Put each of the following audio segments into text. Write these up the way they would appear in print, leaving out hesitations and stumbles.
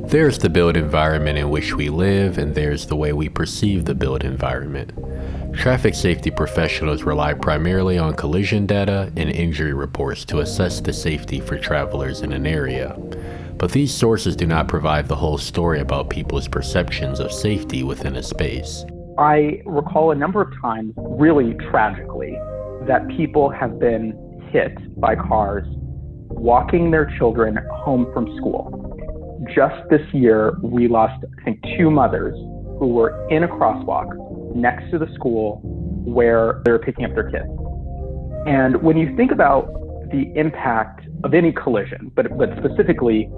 There's the built environment in which we live, and there's the way we perceive the built environment. Traffic safety professionals rely primarily on collision data and injury reports to assess the safety for travelers in an area. But these sources do not provide the whole story about people's perceptions of safety within a space. I recall a number of times, really tragically, that people have been hit by cars walking their children home from school. Just this year, we lost, I think, 2 mothers who were in a crosswalk next to the school where they were picking up their kids. And when you think about the impact of any collision, but specifically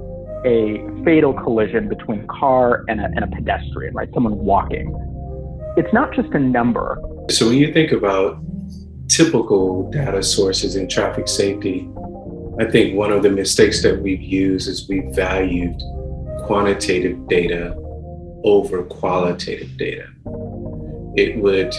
a fatal collision between a car and a pedestrian, right? Someone walking, it's not just a number. So when you think about typical data sources in traffic safety, I think one of the mistakes that we've used is we've valued quantitative data over qualitative data. It would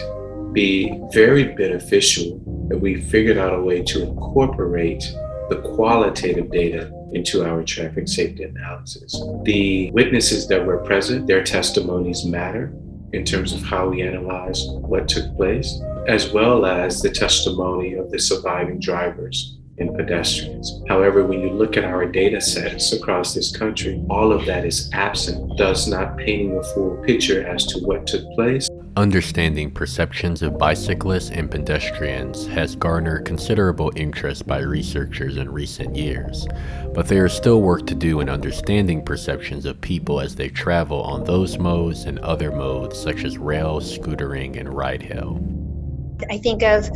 be very beneficial if we figured out a way to incorporate the qualitative data into our traffic safety analysis. The witnesses that were present, their testimonies matter in terms of how we analyze what took place, as well as the testimony of the surviving drivers and pedestrians. However, when you look at our data sets across this country, all of that is absent, thus not painting a full picture as to what took place. Understanding perceptions of bicyclists and pedestrians has garnered considerable interest by researchers in recent years, but there is still work to do in understanding perceptions of people as they travel on those modes and other modes such as rail, scootering, and ride-hail. I think of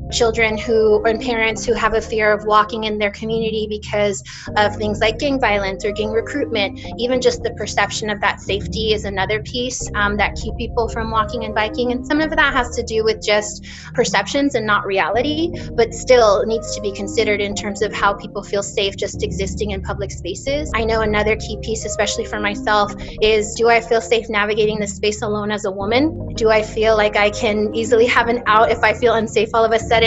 children and parents who have a fear of walking in their community because of things like gang violence or gang recruitment. Even just the perception of that safety is another piece that keep people from walking and biking. And some of that has to do with just perceptions and not reality, but still needs to be considered in terms of how people feel safe just existing in public spaces. I know another key piece, especially for myself, is do I feel safe navigating this space alone as a woman? Do I feel like I can easily have an out if I feel unsafe all of a sudden?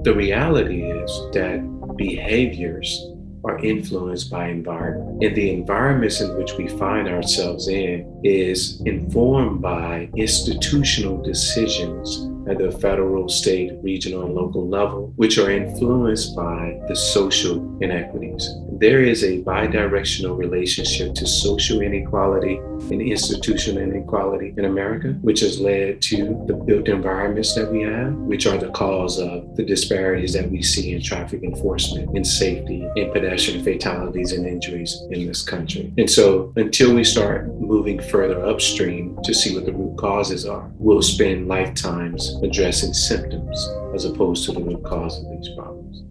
The reality is that behaviors are influenced by environment. And the environments in which we find ourselves in is informed by institutional decisions at the federal, state, regional, and local level, which are influenced by the social inequities. There is a bidirectional relationship to social inequality and institutional inequality in America, which has led to the built environments that we have, which are the cause of the disparities that we see in traffic enforcement, in safety, in pedestrian fatalities and injuries in this country. And so until we start moving further upstream to see what the root causes are, we'll spend lifetimes addressing symptoms as opposed to the root cause of these problems.